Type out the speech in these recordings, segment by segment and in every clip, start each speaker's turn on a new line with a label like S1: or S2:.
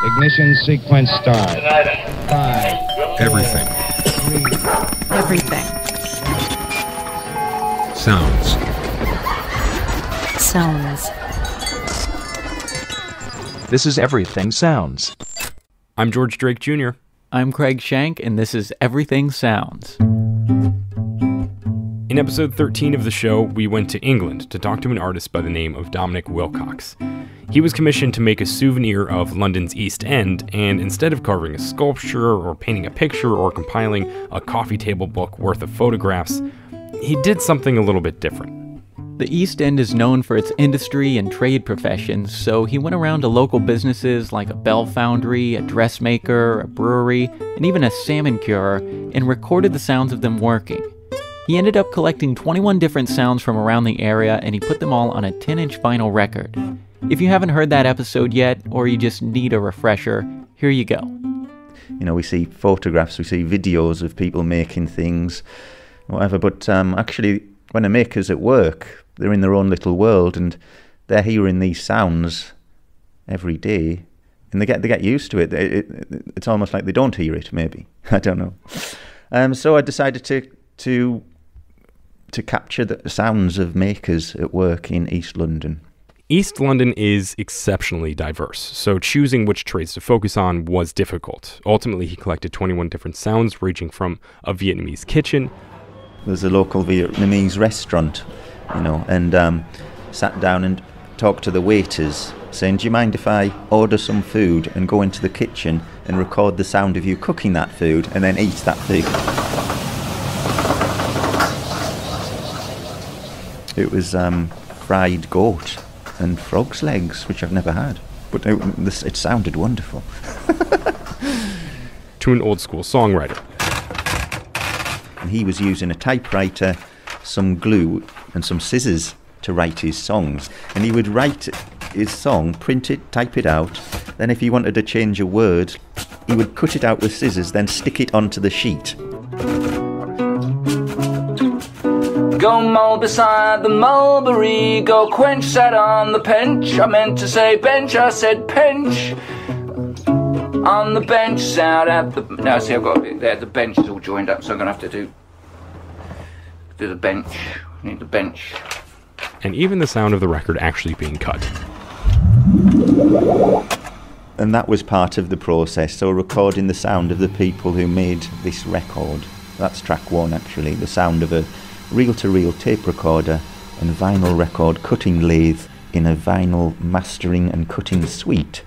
S1: Ignition sequence start. 5.
S2: Everything.
S1: 3.
S3: Everything.
S2: Sounds.
S3: Sounds.
S4: This is Everything Sounds.
S5: I'm George Drake Jr.
S6: I'm Craig Shank, and this is Everything Sounds.
S5: In episode 13 of the show, we went to England to talk to an artist by the name of Dominic Wilcox. He was commissioned to make a souvenir of London's East End, and instead of carving a sculpture or painting a picture or compiling a coffee table book worth of photographs, he did something a little bit different.
S6: The East End is known for its industry and trade professions, so he went around to local businesses like a bell foundry, a dressmaker, a brewery, and even a salmon curer, and recorded the sounds of them working. He ended up collecting 21 different sounds from around the area, and he put them all on a 10-inch vinyl record. If you haven't heard that episode yet, or you just need a refresher, here you go.
S7: You know, we see photographs, we see videos of people making things, whatever, but actually, when a maker's at work, they're in their own little world, and they're hearing these sounds every day, and they get used to it. It's almost like they don't hear it, maybe. I don't know. So I decided to capture the sounds of makers at work in East London.
S5: East London is exceptionally diverse, so choosing which trades to focus on was difficult. Ultimately, he collected 21 different sounds, ranging from a Vietnamese kitchen.
S7: There's a local Vietnamese restaurant, you know, and sat down and talked to the waiters, saying, do you mind if I order some food and go into the kitchen and record the sound of you cooking that food and then eat that food? It was fried goat and frog's legs, which I've never had, but it sounded wonderful.
S5: To an old-school songwriter.
S7: And he was using a typewriter, some glue, and some scissors to write his songs. And he would write his song, print it, type it out. Then if he wanted to change a word, he would cut it out with scissors, then stick it onto the sheet.
S8: Go mow beside the mulberry, go quench sat on the bench. I meant to say bench, I said pench. On the bench, sat at the... No, see, I've got it there, the bench is all joined up, so I'm going to have to do the bench. I need the bench.
S5: And even the sound of the record actually being cut.
S7: And that was part of the process, so recording the sound of the people who made this record. That's track one, actually, the sound of a reel-to-reel tape recorder and vinyl record cutting lathe in a vinyl mastering and cutting suite.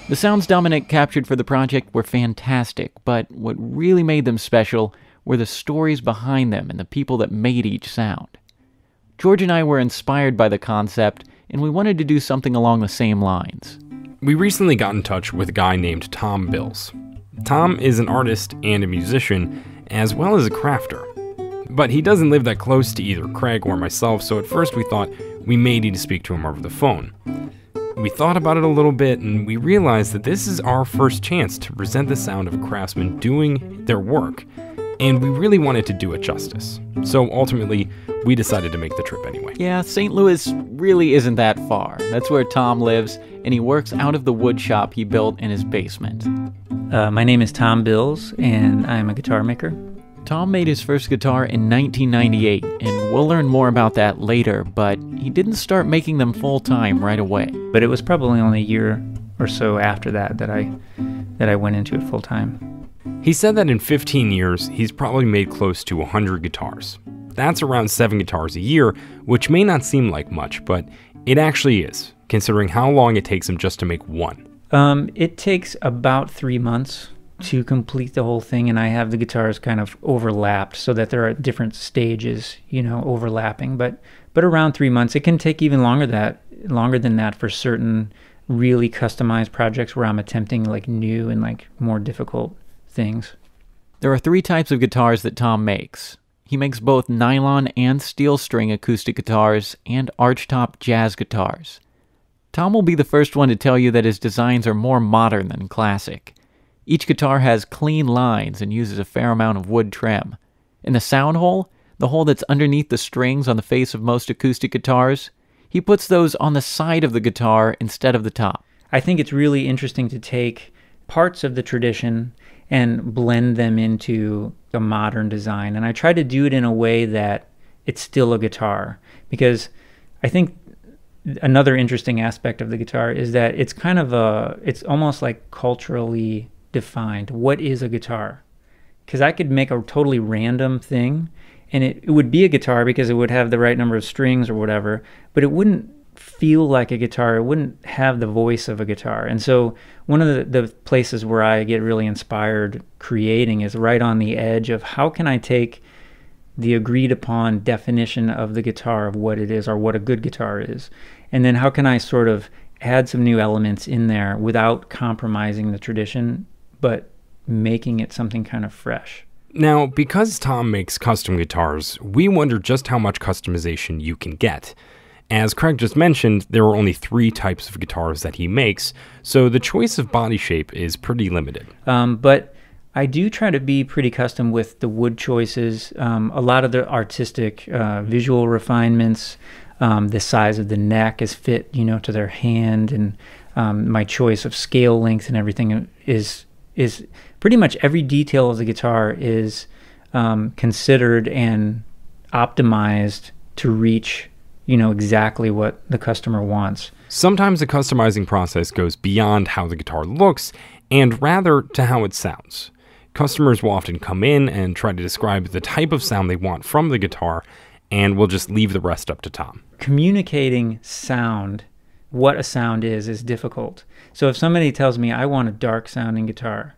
S6: The sounds Dominic captured for the project were fantastic, but what really made them special were the stories behind them and the people that made each sound. George and I were inspired by the concept, and we wanted to do something along the same lines.
S5: We recently got in touch with a guy named Tom Bills. Tom is an artist and a musician, as well as a crafter. But he doesn't live that close to either Craig or myself, so at first we thought we may need to speak to him over the phone. We thought about it a little bit, and we realized that this is our first chance to present the sound of craftsmen doing their work, and we really wanted to do it justice. So ultimately, we decided to make the trip anyway.
S6: Yeah, St. Louis really isn't that far. That's where Tom lives, and he works out of the wood shop he built in his basement.
S9: My name is Tom Bills, and I'm a guitar maker.
S6: Tom made his first guitar in 1998, and we'll learn more about that later, but he didn't start making them full-time right away.
S9: But it was probably only a year or so after that I went into it full-time.
S5: He said that in 15 years, he's probably made close to 100 guitars. That's around 7 guitars a year, which may not seem like much, but it actually is, considering how long it takes him just to make one.
S9: It takes about 3 months to complete the whole thing, and I have the guitars kind of overlapped so that there are different stages, overlapping, but around 3 months. It can take even longer than that for certain really customized projects where I'm attempting like new and like more difficult things.
S6: There are 3 types of guitars that Tom makes. He makes both nylon and steel string acoustic guitars and archtop jazz guitars. Tom will be the first one to tell you that his designs are more modern than classic. Each guitar has clean lines and uses a fair amount of wood trim. In the sound hole, the hole that's underneath the strings on the face of most acoustic guitars, he puts those on the side of the guitar instead of the top.
S9: I think it's really interesting to take parts of the tradition and blend them into a modern design. And I try to do it in a way that it's still a guitar, because I think another interesting aspect of the guitar is that it's kind of it's almost like culturally defined. What is a guitar? Because I could make a totally random thing, and it would be a guitar because it would have the right number of strings or whatever, but it wouldn't feel like a guitar. It wouldn't have the voice of a guitar. And so one of the places where I get really inspired creating is right on the edge of how can I take the agreed upon definition of the guitar, of what it is or what a good guitar is, and then how can I sort of add some new elements in there without compromising the tradition, but making it something kind of fresh.
S5: Now, because Tom makes custom guitars, we wonder just how much customization you can get. As Craig just mentioned, there are only 3 types of guitars that he makes, so the choice of body shape is pretty limited.
S9: But I do try to be pretty custom with the wood choices, a lot of the artistic visual refinements, the size of the neck is fit, to their hand, and my choice of scale length and everything is pretty much every detail of the guitar is considered and optimized to reach exactly what the customer wants.
S5: Sometimes the customizing process goes beyond how the guitar looks and rather to how it sounds. Customers will often come in and try to describe the type of sound they want from the guitar, and we'll just leave the rest up to Tom.
S9: Communicating sound, what a sound is difficult. So if somebody tells me I want a dark sounding guitar,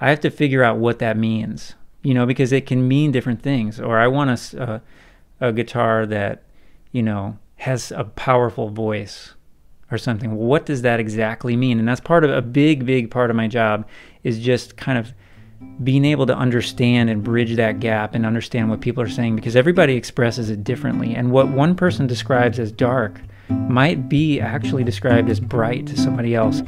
S9: I have to figure out what that means, because it can mean different things. Or I want a guitar that has a powerful voice or something. Well, what does that exactly mean? And that's part of a big part of my job, is just kind of being able to understand and bridge that gap and understand what people are saying, because everybody expresses it differently. And what one person describes as dark might be actually described as bright to somebody else.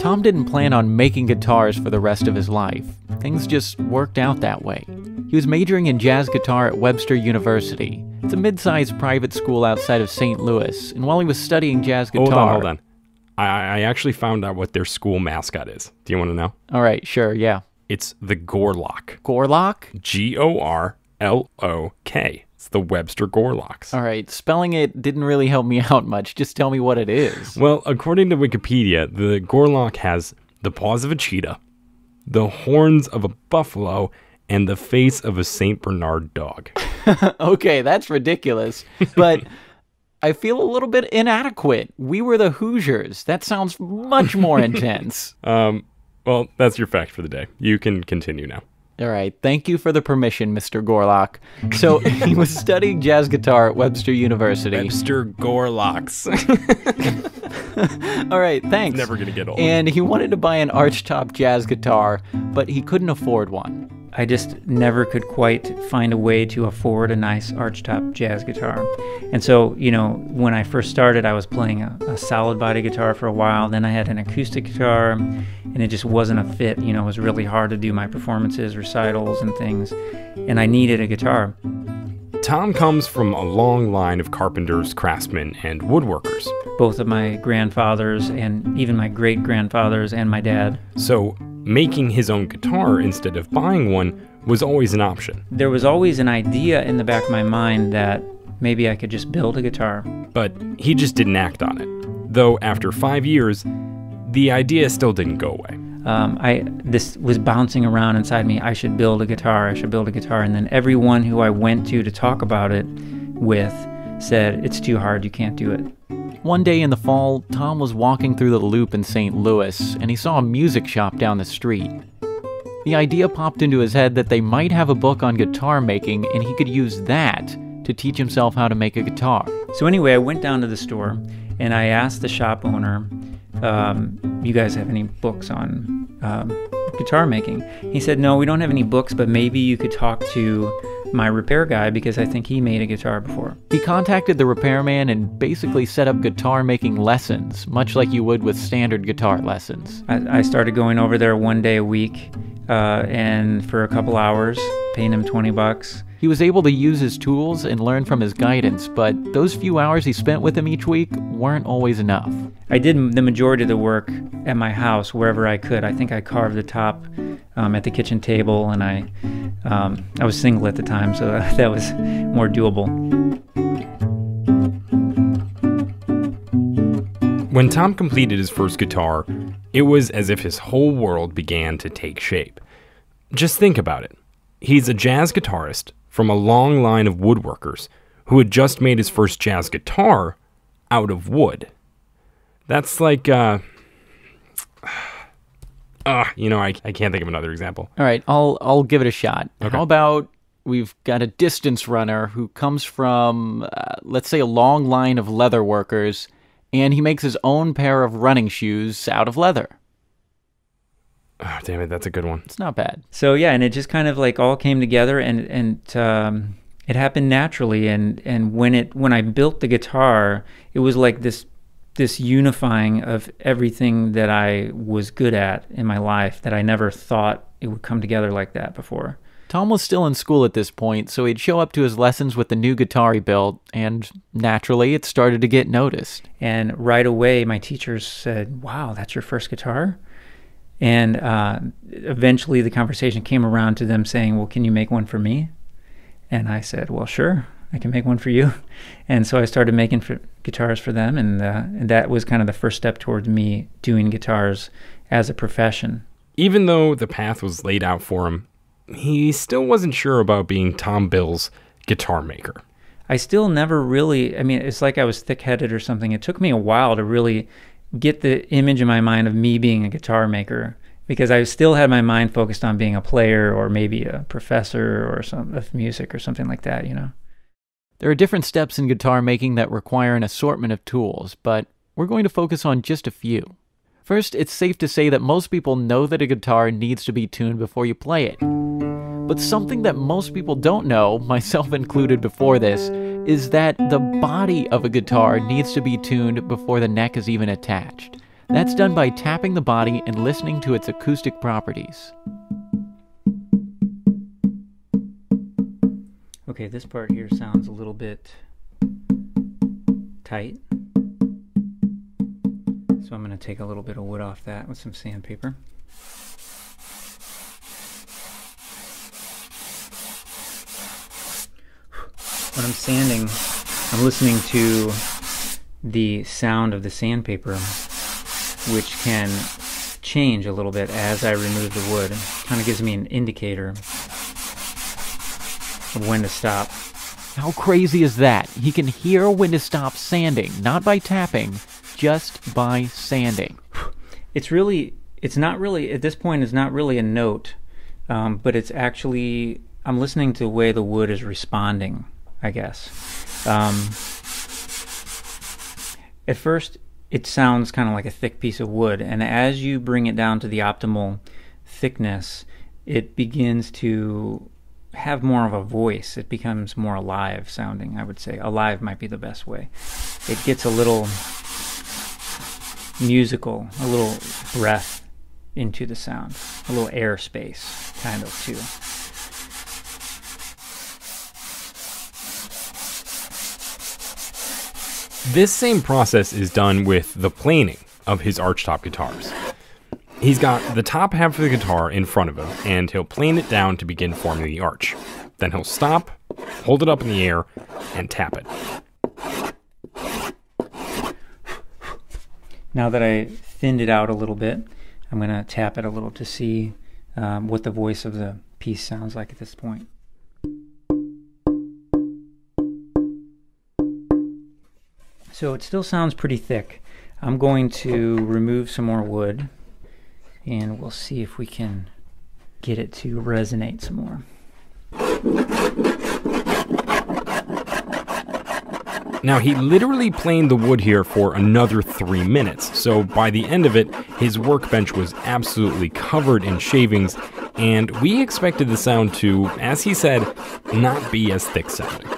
S6: Tom didn't plan on making guitars for the rest of his life. Things just worked out that way. He was majoring in jazz guitar at Webster University. It's a mid-sized private school outside of St. Louis, and while he was studying jazz guitar...
S5: Hold on. I actually found out what their school mascot is. Do you want to know?
S6: All right, sure, yeah.
S5: It's the Gorlok.
S6: Gorlok?
S5: Gorlok. It's the Webster Gorloks.
S6: All right, spelling it didn't really help me out much. Just tell me what it is.
S5: Well, according to Wikipedia, the Gorlok has the paws of a cheetah, the horns of a buffalo, and the face of a St. Bernard dog.
S6: Okay, that's ridiculous. But I feel a little bit inadequate. We were the Hoosiers. That sounds much more intense.
S5: Well, that's your fact for the day. You can continue now.
S6: All right. Thank you for the permission, Mr. Gorlok. So he was studying jazz guitar at Webster University.
S5: Webster Gorloks.
S6: All right. Thanks.
S5: Never going to get old.
S6: And he wanted to buy an archtop jazz guitar, but he couldn't afford one.
S9: I just never could quite find a way to afford a nice archtop jazz guitar. And so, when I first started, I was playing a solid body guitar for a while. Then I had an acoustic guitar, and it just wasn't a fit. It was really hard to do my performances, recitals, and things. And I needed a guitar.
S5: Tom comes from a long line of carpenters, craftsmen, and woodworkers.
S9: Both of my grandfathers and even my great-grandfathers and my dad.
S5: So making his own guitar instead of buying one was always an option.
S9: There was always an idea in the back of my mind that maybe I could just build a guitar.
S5: But he just didn't act on it. Though after 5 years, the idea still didn't go away. This was bouncing around inside me. I should build a guitar. And then everyone who I went to talk about it with said, it's too hard, you can't do it.
S6: One day in the fall, Tom was walking through the Loop in St. Louis, and he saw a music shop down the street. The idea popped into his head that they might have a book on guitar making, and he could use that to teach himself how to make a guitar.
S9: So anyway, I went down to the store, and I asked the shop owner, you guys have any books on guitar making? He said, no, we don't have any books, but maybe you could talk to my repair guy because I think he made a guitar before.
S6: He contacted the repairman and basically set up guitar making lessons, much like you would with standard guitar lessons.
S9: I started going over there one day a week, and for a couple hours, paying him $20.
S6: He was able to use his tools and learn from his guidance, but those few hours he spent with him each week weren't always enough.
S9: I did the majority of the work at my house wherever I could. I think I carved the top at the kitchen table, and I was single at the time, so that was more doable.
S5: When Tom completed his first guitar, it was as if his whole world began to take shape. Just think about it. He's a jazz guitarist from a long line of woodworkers who had just made his first jazz guitar out of wood. That's like, I can't think of another example.
S6: All right, I'll give it a shot.
S5: Okay.
S6: How about we've got a distance runner who comes from, let's say, a long line of leather workers, and he makes his own pair of running shoes out of leather.
S5: Oh, damn it, that's a good one.
S6: It's not bad.
S9: So yeah, and it just kind of like all came together, and it happened naturally. And when I built the guitar, it was like this unifying of everything that I was good at in my life that I never thought it would come together like that before.
S6: Tom was still in school at this point, so he'd show up to his lessons with the new guitar he built, and naturally it started to get noticed.
S9: And right away, my teachers said, "Wow, that's your first guitar?" And eventually the conversation came around to them saying, "Well, can you make one for me?" And I said, "Well, sure, I can make one for you." And so I started making guitars for them, and that was kind of the first step towards me doing guitars as a profession.
S5: Even though the path was laid out for him, he still wasn't sure about being Tom Bill's guitar maker.
S9: I still never really, it's like I was thick-headed or something. It took me a while to really get the image in my mind of me being a guitar maker, because I still had my mind focused on being a player or maybe a professor or some of music or something like that,
S6: There are different steps in guitar making that require an assortment of tools, but we're going to focus on just a few. First, it's safe to say that most people know that a guitar needs to be tuned before you play it. But something that most people don't know, myself included before this, is that the body of a guitar needs to be tuned before the neck is even attached. That's done by tapping the body and listening to its acoustic properties.
S9: Okay, this part here sounds a little bit tight. So I'm going to take a little bit of wood off that with some sandpaper. When I'm sanding, I'm listening to the sound of the sandpaper, which can change a little bit as I remove the wood. It kind of gives me an indicator of when to stop.
S6: How crazy is that? He can hear when to stop sanding, not by tapping, just by sanding.
S9: It's not really, at this point, it's not really a note, but it's actually, I'm listening to the way the wood is responding, I guess. At first, it sounds kind of like a thick piece of wood, and as you bring it down to the optimal thickness, it begins to have more of a voice. It becomes more alive sounding, I would say. Alive might be the best way. It gets a little musical, a little breath into the sound, a little airspace kind of too.
S5: This same process is done with the planing of his archtop guitars. He's got the top half of the guitar in front of him, and he'll plane it down to begin forming the arch. Then he'll stop, hold it up in the air, and tap it.
S9: Now that I thinned it out a little bit, I'm going to tap it a little to see what the voice of the piece sounds like at this point. So it still sounds pretty thick. I'm going to remove some more wood, and we'll see if we can get it to resonate some more.
S5: Now, he literally planed the wood here for another 3 minutes, so by the end of it, his workbench was absolutely covered in shavings, and we expected the sound to, as he said, not be as thick sounding.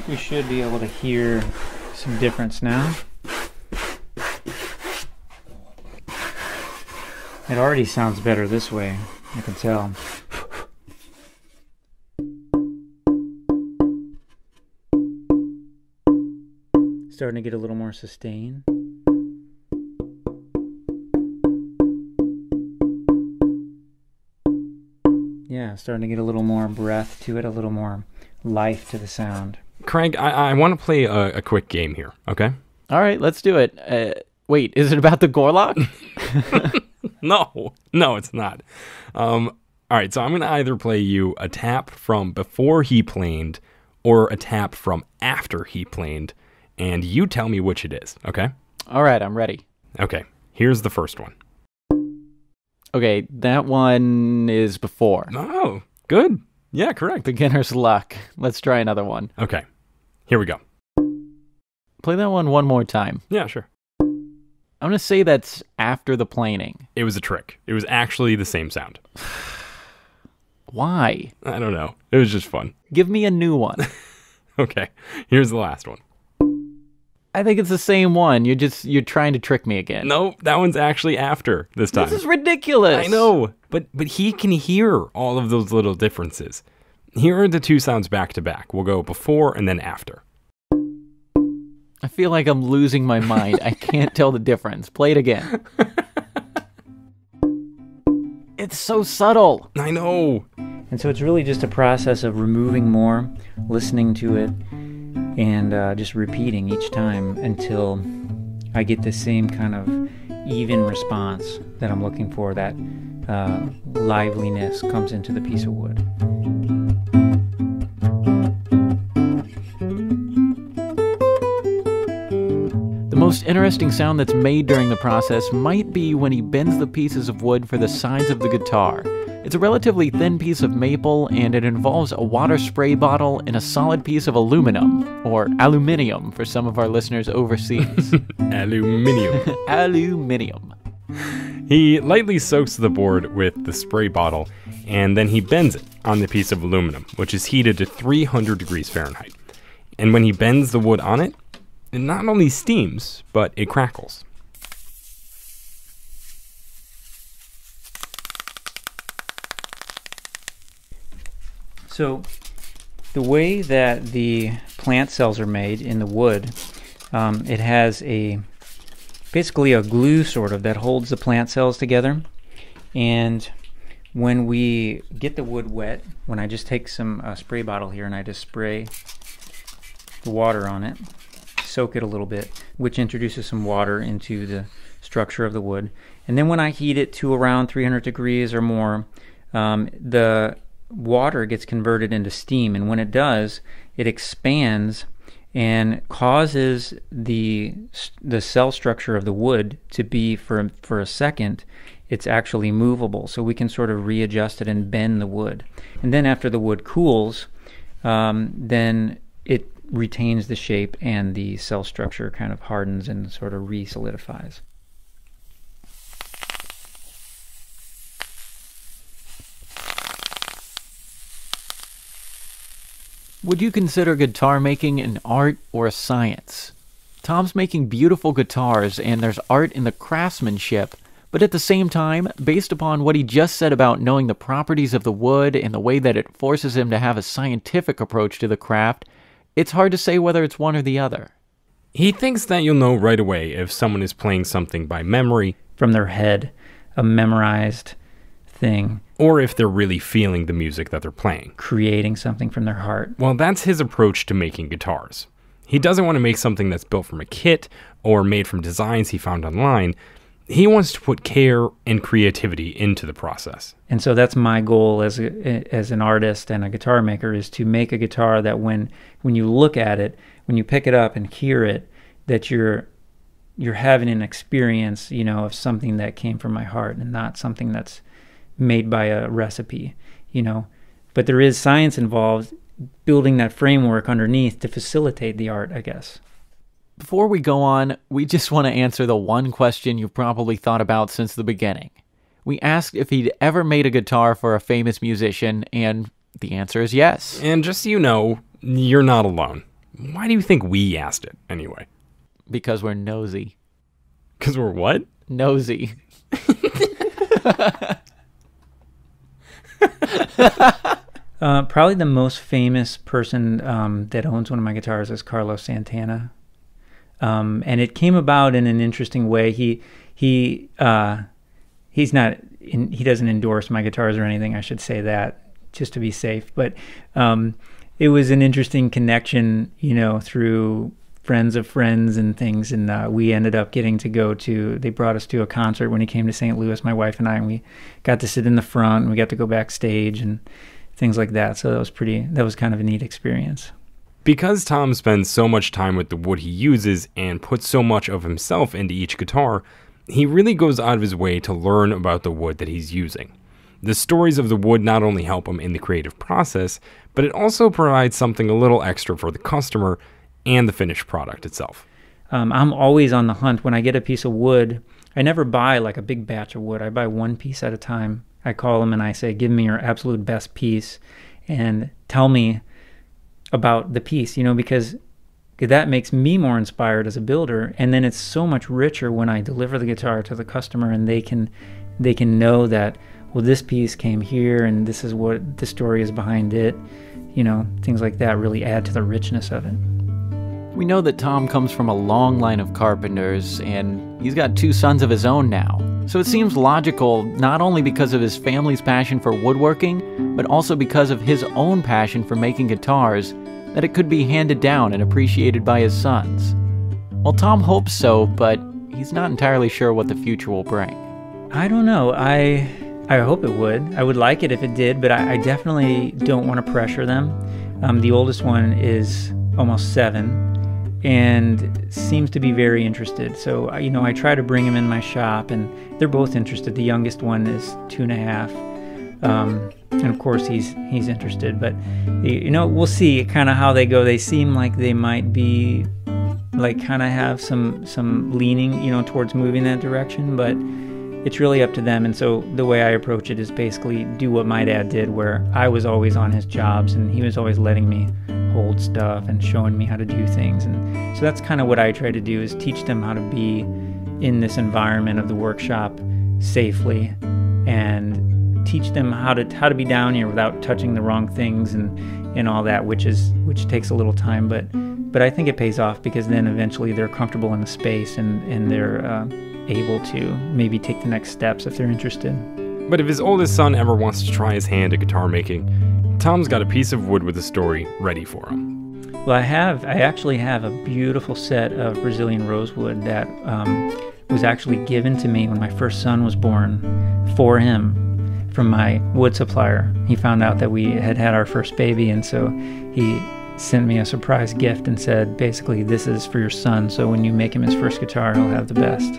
S9: We should be able to hear some difference now. It already sounds better this way, I can tell. Starting to get a little more sustain. Yeah, starting to get a little more breath to it, a little more life to the sound.
S5: Craig, I want to play a quick game here, okay?
S6: All right, let's do it. Wait, is it about the Gorlok?
S5: No, it's not. All right, so I'm going to either play you a tap from before he planed or a tap from after he planed, and you tell me which it is, okay?
S6: All right, I'm ready.
S5: Okay, here's the first one.
S6: Okay, that one is before.
S5: Oh, good. Yeah, correct.
S6: Beginner's luck. Let's try another one.
S5: Okay, here we go.
S6: Play that one more time.
S5: Yeah, sure.
S6: I'm going to say that's after the planing.
S5: It was a trick. It was actually the same sound.
S6: Why?
S5: I don't know. It was just fun.
S6: Give me a new one.
S5: Okay, here's the last one.
S6: I think it's the same one. You're trying to trick me again.
S5: No, that one's actually after this time.
S6: This is ridiculous.
S5: I know, but he can hear all of those little differences. Here are the two sounds back to back. We'll go before and then after.
S6: I feel like I'm losing my mind. I can't tell the difference. Play it again. It's so subtle.
S5: I know.
S9: And so it's really just a process of removing more, listening to it, and just repeating each time until I get the same kind of even response that I'm looking for, that liveliness comes into the piece of wood.
S6: The most interesting sound that's made during the process might be when he bends the pieces of wood for the sides of the guitar. It's a relatively thin piece of maple, and it involves a water spray bottle and a solid piece of aluminum, or aluminium for some of our listeners overseas.
S5: Aluminium.
S6: Aluminium.
S5: He lightly soaks the board with the spray bottle, and then he bends it on the piece of aluminum, which is heated to 300 degrees Fahrenheit. And when he bends the wood on it, it not only steams, but it crackles.
S9: So the way that the plant cells are made in the wood, it has basically a glue sort of that holds the plant cells together. And when we get the wood wet, when I just take some spray bottle here and I just spray the water on it, soak it a little bit, which introduces some water into the structure of the wood. And then when I heat it to around 300 degrees or more, the water gets converted into steam, and when it does, it expands and causes the cell structure of the wood to be, for a second, it's actually movable, so we can sort of readjust it and bend the wood. And then after the wood cools, then it retains the shape and the cell structure kind of hardens and sort of re-solidifies.
S6: Would you consider guitar making an art or a science? Tom's making beautiful guitars, and there's art in the craftsmanship, but at the same time, based upon what he just said about knowing the properties of the wood and the way that it forces him to have a scientific approach to the craft, it's hard to say whether it's one or the other.
S5: He thinks that you'll know right away if someone is playing something by memory,
S9: From their head, a memorized thing,
S5: or if they're really feeling the music that they're playing.
S9: creating something from their heart.
S5: Well, that's his approach to making guitars. He doesn't want to make something that's built from a kit or made from designs he found online. He wants to put care and creativity into the process.
S9: And so that's my goal as an artist and a guitar maker, is to make a guitar that when you look at it, when you pick it up and hear it, that you're having an experience, of something that came from my heart and not something that's made by a recipe, But there is science involved, building that framework underneath to facilitate the art, I guess.
S6: Before we go on, we just want to answer the one question you've probably thought about since the beginning. We asked if he'd ever made a guitar for a famous musician, and the answer is yes.
S5: And just so you know, you're not alone. Why do you think we asked it, anyway?
S6: Because we're nosy.
S5: Because we're what?
S6: Nosy.
S9: Probably the most famous person that owns one of my guitars is Carlos Santana. And it came about in an interesting way. He doesn't endorse my guitars or anything. I should say that just to be safe. But it was an interesting connection, through friends of friends and things. And we ended up getting to go to. They brought us to a concert when he came to St. Louis, my wife and I. And we got to sit in the front. And we got to go backstage and things like that. So that was kind of a neat experience.
S5: Because Tom spends so much time with the wood he uses and puts so much of himself into each guitar, he really goes out of his way to learn about the wood that he's using. The stories of the wood not only help him in the creative process, but it also provides something a little extra for the customer and the finished product itself.
S9: I'm always on the hunt. When I get a piece of wood, I never buy like a big batch of wood. I buy one piece at a time. I call them and I say, give me your absolute best piece and tell me about the piece, because that makes me more inspired as a builder. And then it's so much richer when I deliver the guitar to the customer and they can know that, well, this piece came here and this is what the story is behind it. Things like that really add to the richness of it.
S6: We know that Tom comes from a long line of carpenters, and he's got 2 sons of his own now. So it seems logical, not only because of his family's passion for woodworking, but also because of his own passion for making guitars, that it could be handed down and appreciated by his sons. Well, Tom hopes so, but he's not entirely sure what the future will bring.
S9: I don't know. I hope it would. I would like it if it did, but I definitely don't want to pressure them. The oldest one is almost 7 and seems to be very interested. So, I try to bring him in my shop, and they're both interested. The youngest one is 2.5. And of course he's interested, but we'll see kind of how they go. They seem like they might be kind of have some leaning, towards moving that direction, but it's really up to them. And so the way I approach it is basically do what my dad did, where I was always on his jobs and he was always letting me hold stuff and showing me how to do things. And so that's kind of what I try to do, is teach them how to be in this environment of the workshop safely, and teach them how to be down here without touching the wrong things and all that, which takes a little time, but I think it pays off, because then eventually they're comfortable in the space and they're able to maybe take the next steps if they're interested.
S5: But if his oldest son ever wants to try his hand at guitar making, Tom's got a piece of wood with a story ready for him.
S9: Well, I actually have a beautiful set of Brazilian rosewood that was actually given to me when my first son was born for him from my wood supplier. He found out that we had our first baby, and so he sent me a surprise gift and said, basically, this is for your son, so when you make him his first guitar, he'll have the best.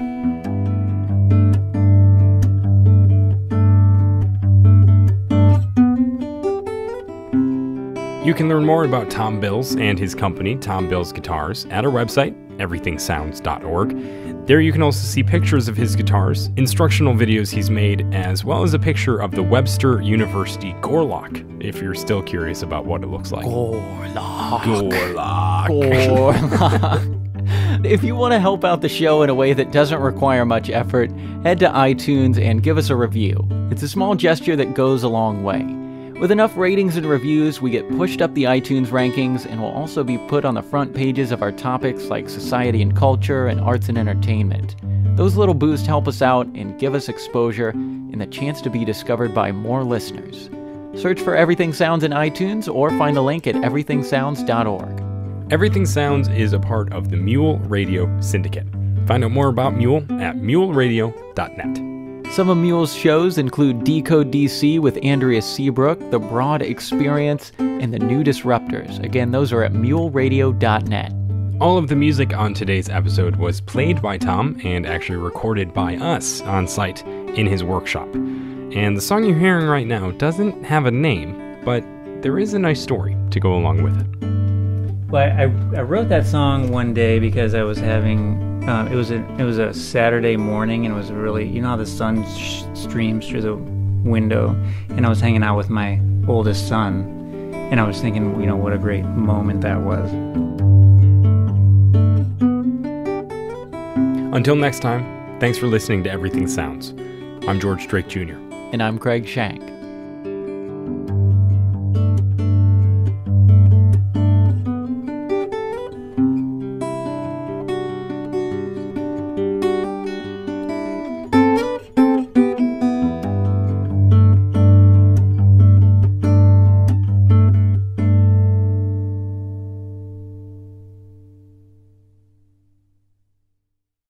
S5: You can learn more about Tom Bills and his company, Tom Bills Guitars, at our website, everythingsounds.org. There you can also see pictures of his guitars, instructional videos he's made, as well as a picture of the Webster University Gorlok, if you're still curious about what it looks like.
S6: Gorlok. If you want to help out the show in a way that doesn't require much effort, head to iTunes and give us a review. It's a small gesture that goes a long way. With enough ratings and reviews, we get pushed up the iTunes rankings and will also be put on the front pages of our topics like society and culture and arts and entertainment. Those little boosts help us out and give us exposure and the chance to be discovered by more listeners. Search for Everything Sounds in iTunes or find the link at everythingsounds.org.
S5: Everything Sounds is a part of the Mule Radio Syndicate. Find out more about Mule at muleradio.net.
S6: Some of Mule's shows include Decode DC with Andrea Seabrook, The Broad Experience, and The New Disruptors. Again, those are at muleradio.net.
S5: All of the music on today's episode was played by Tom and actually recorded by us on site in his workshop. And the song you're hearing right now doesn't have a name, but there is a nice story to go along with it.
S9: Well, I wrote that song one day because I was having it was a Saturday morning, and it was really, you know how the sun streams through the window, and I was hanging out with my oldest son, and I was thinking, you know, what a great moment that was.
S5: Until next time, thanks for listening to Everything Sounds. I'm George Drake Jr.
S6: And I'm Craig Shank.